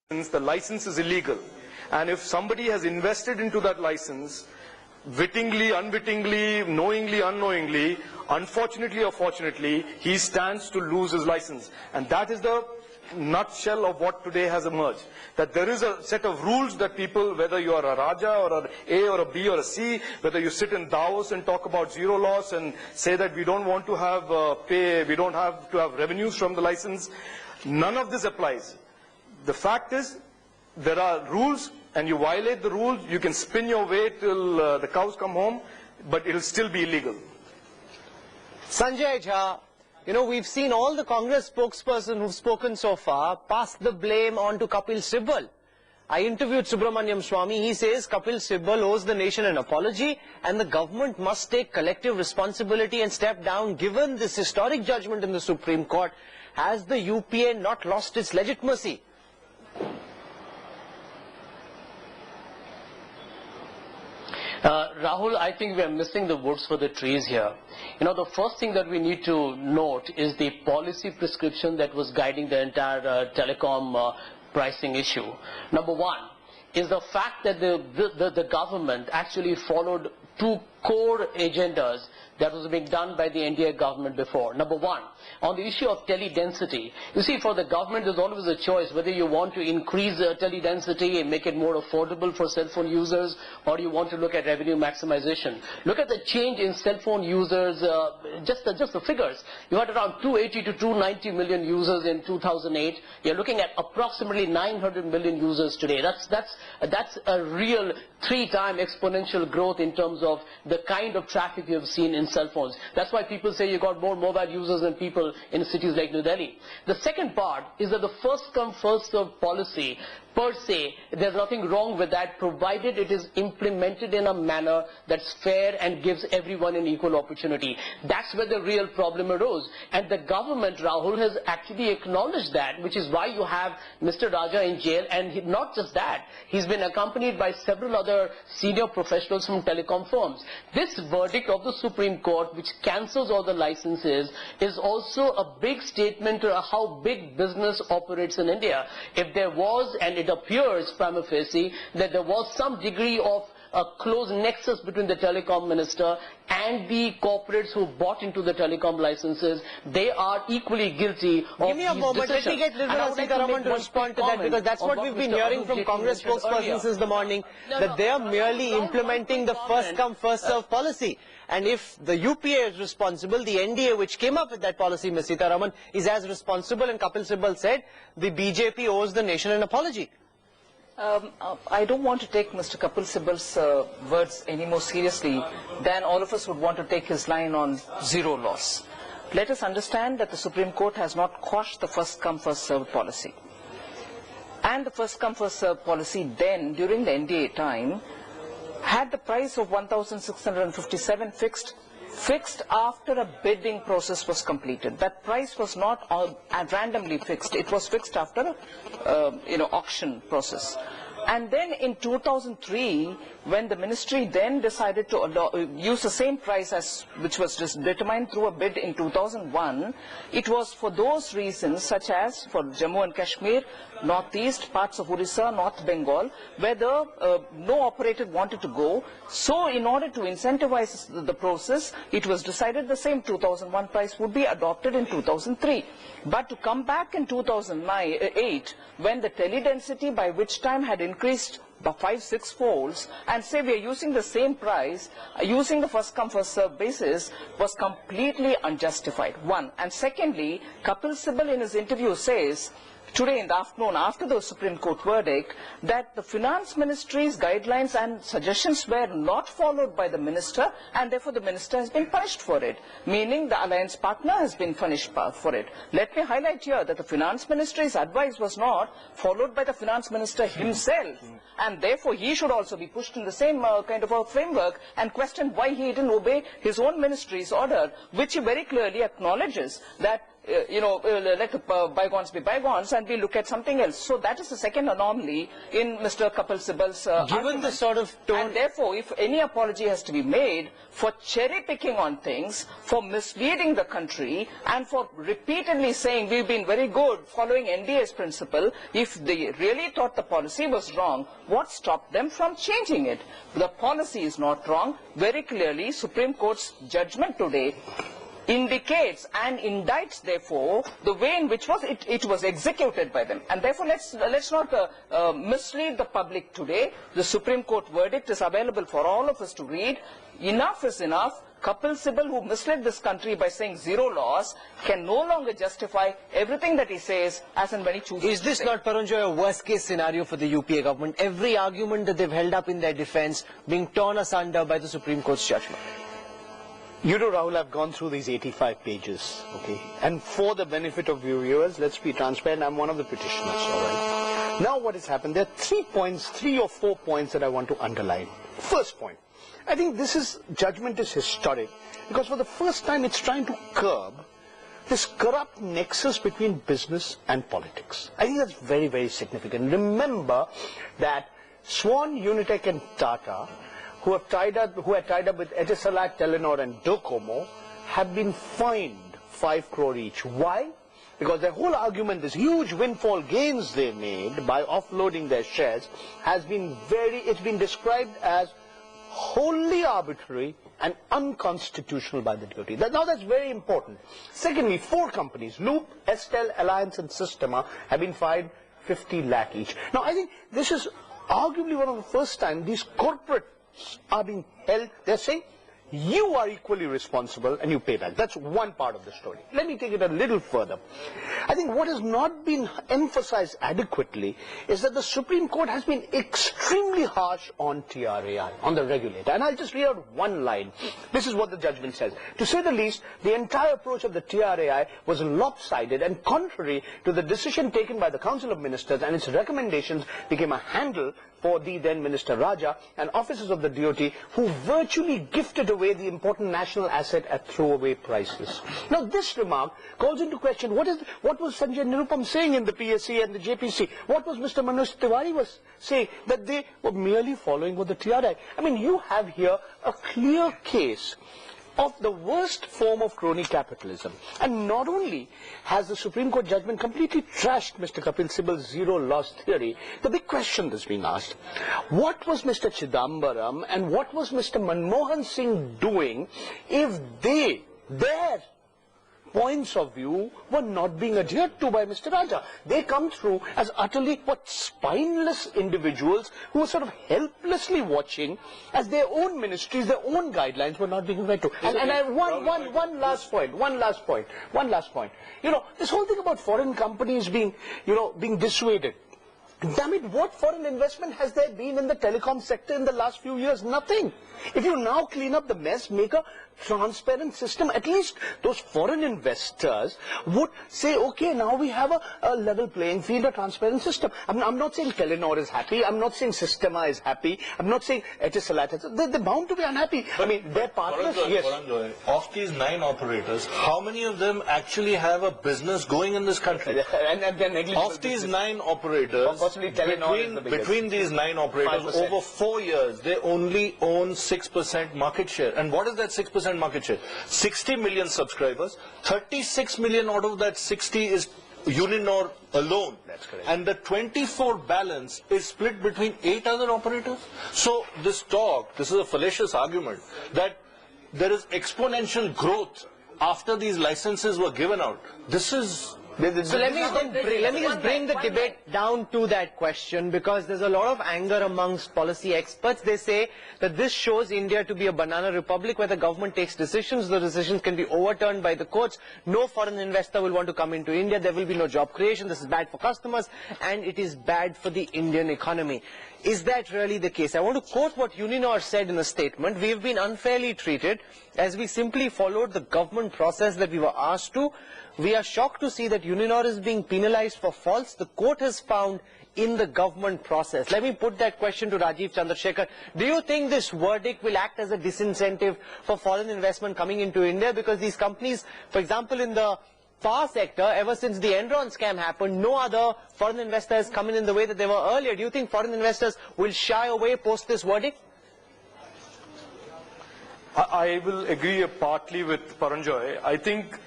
Since the license is illegal, and if somebody has invested into that license, wittingly, unwittingly, knowingly, unknowingly, unfortunately or fortunately, he stands to lose his license. And that is the nutshell of what today has emerged. That there is a set of rules that people, whether you are a Raja or an A or a B or a C, whether you sit in Davos and talk about zero loss and say that we don't want to have we don't have to have revenues from the license, none of this applies. The fact is, there are rules, and you violate the rules, you can spin your way till the cows come home, but it will still be illegal. Sanjay Jha, we've seen all the Congress spokesperson who've spoken so far pass the blame on to Kapil Sibal. I interviewed Subramaniam Swamy. He says Kapil Sibal owes the nation an apology and the government must take collective responsibility and step down given this historic judgment in the Supreme Court. Has the UPA not lost its legitimacy? Rahul, I think we are missing the woods for the trees here. The first thing that we need to note is the policy prescription that was guiding the entire telecom pricing issue. Number one is the fact that the government actually followed two core agendas that was being done by the NDA government before. Number one, on the issue of tele-density. You see, for the government, there's always a choice whether you want to increase tele-density and make it more affordable for cell phone users, or you want to look at revenue maximization. Look at the change in cell phone users, just the figures. You had around 280 to 290 million users in 2008. You're looking at approximately 900 million users today. That's a real 3-time exponential growth in terms of the kind of traffic you have seen in cell phones. That's why people say you got more mobile users than people in cities like New Delhi. The second part is that the first come first served policy per se, there's nothing wrong with that provided it is implemented in a manner that's fair and gives everyone an equal opportunity. That's where the real problem arose. And the government, Rahul, has actually acknowledged that, which is why you have Mr. Raja in jail. And not just that, he's been accompanied by several other senior professionals from telecom firms. This verdict of the Supreme Court, which cancels all the licenses, is also a big statement to how big business operates in India. If there was, and it appears prima facie, that there was some degree of a close nexus between the telecom minister and the corporates who bought into the telecom licenses, they are equally guilty of Give me a moment. decisions. Let me get Nirmala Sitharaman to respond to that, because that's what we've been hearing from Congress spokespersons since the morning, that they are merely implementing the first come first serve policy. And if the UPA is responsible, the NDA which came up with that policy, Ms. Sitharaman, is as responsible, and Kapil Sibal said the BJP owes the nation an apology. I don't want to take Mr. Kapil Sibal's words any more seriously than all of us would want to take his line on zero loss. Let us understand that the Supreme Court has not quashed the first come first served policy. And the first come first served policy then, during the NDA time, had the price of 1,657 fixed after a bidding process was completed. That price was not randomly fixed. It was fixed after auction process. And then in 2003, when the ministry then decided to use the same price as which was just determined through a bid in 2001, it was for those reasons, such as for Jammu and Kashmir, Northeast, parts of Orissa, North Bengal, where no operator wanted to go. So in order to incentivize the process, it was decided the same 2001 price would be adopted in 2003. But to come back in 2008, when the tele-density by which time had increased by 5-6 folds, and say we are using the same price, using the first come first served basis, was completely unjustified. One. And secondly, Kapil Sibal in his interview says, today in the afternoon after the Supreme Court verdict, that the Finance Ministry's guidelines and suggestions were not followed by the minister, and therefore the minister has been punished for it, meaning the alliance partner has been punished for it. Let me highlight here that the Finance Ministry's advice was not followed by the Finance Minister himself, and therefore he should also be pushed in the same kind of a framework and questioned why he didn't obey his own ministry's order, which he very clearly acknowledges that let the bygones be bygones and we look at something else. So that is the second anomaly in Mr. Kapil Sibal's Given the sort of tone... And therefore, if any apology has to be made for cherry-picking on things, for misleading the country, and for repeatedly saying we've been very good following NDA's principle, if they really thought the policy was wrong, what stopped them from changing it? The policy is not wrong. Very clearly, Supreme Court's judgment today indicates and indicts, therefore, the way in which it was executed by them. And therefore, let's not mislead the public today. The Supreme Court verdict is available for all of us to read. Enough is enough. Kapil Sibal, who misled this country by saying zero loss, can no longer justify everything that he says as and when he chooses. Is this not, Paranjoy, a worst-case scenario for the UPA government? Every argument that they've held up in their defense being torn asunder by the Supreme Court's judgment. You know, Rahul, I've gone through these 85 pages, okay? And for the benefit of your viewers, let's be transparent, I'm one of the petitioners, all right? Now what has happened, there are 3 or 4 points that I want to underline. First point, I think this judgment is historic, because for the first time it's trying to curb this corrupt nexus between business and politics. I think that's very, very significant. Remember that Swan, Unitech and Tata, who had tied up with Etisalat, Telenor and Docomo, have been fined 5 crore each. Why? Because their whole argument, this huge windfall gains they made by offloading their shares, it's been described as wholly arbitrary and unconstitutional by the DoT. Now that's very important. Secondly, 4 companies, Loop, Estel, Alliance and Systema, have been fined 50 lakh each. Now I think this is arguably one of the first time these corporates are being held. They're saying you are equally responsible and you pay back. That's one part of the story. Let me take it a little further. I think what has not been emphasized adequately is that the Supreme Court has been extremely harsh on TRAI, on the regulator. And I'll just read out one line. This is what the judgment says. To say the least, the entire approach of the TRAI was lopsided and contrary to the decision taken by the Council of Ministers, and its recommendations became a handle for the then Minister Raja and officers of the DoT who virtually gifted away the important national asset at throwaway prices. Now this remark calls into question what was Sanjay Nirupam saying in the PSC and the JPC? What was Mr. Manoj Tiwari was saying? That they were merely following what the TRAI. I mean, you have here a clear case of the worst form of crony capitalism. And not only has the Supreme Court judgment completely trashed Mr. Kapil Sibal's zero loss theory, the big question that's being asked, what was Mr. Chidambaram and what was Mr. Manmohan Singh doing if their points of view were not being adhered to by Mr. Raja? They come through as utterly spineless individuals who are sort of helplessly watching as their own ministries, their own guidelines were not being adhered to. And one last point. You know, this whole thing about foreign companies being dissuaded. Damn it, what foreign investment has there been in the telecom sector in the last few years? Nothing. If you now clean up the mess, make a transparent system, at least those foreign investors would say, okay, now we have a level playing field, a transparent system. I'm not saying Telenor is happy, I'm not saying Systema is happy, I'm not saying Etisalat, they're bound to be unhappy. Their partners, yes. Of these 9 operators, how many of them actually have a business going in this country? And they're negligible. Of these 9 operators, between these 9 operators, 5%. over 4 years, they only own 6% market share. And what is that 6% market share? 60 million subscribers, 36 million out of that 60 is Uninor alone. That's correct. And the 24 balance is split between 8 other operators. So this is a fallacious argument that there is exponential growth after these licenses were given out. This is... So let me just bring the debate down to that question, because there's a lot of anger amongst policy experts. They say that this shows India to be a banana republic where the government takes decisions, the decisions can be overturned by the courts. No foreign investor will want to come into India, there will be no job creation, this is bad for customers and it is bad for the Indian economy. Is that really the case? I want to quote what Uninor said in a statement. We have been unfairly treated as we simply followed the government process that we were asked to. We are shocked to see that Uninor is being penalized for faults the court has found in the government process. Let me put that question to Rajeev Chandrasekhar. Do you think this verdict will act as a disincentive for foreign investment coming into India? Because these companies, for example, in the power sector, ever since the Enron scam happened, no other foreign investors come in the way that they were earlier. Do you think foreign investors will shy away post this verdict? I will agree partly with Paranjoy. I think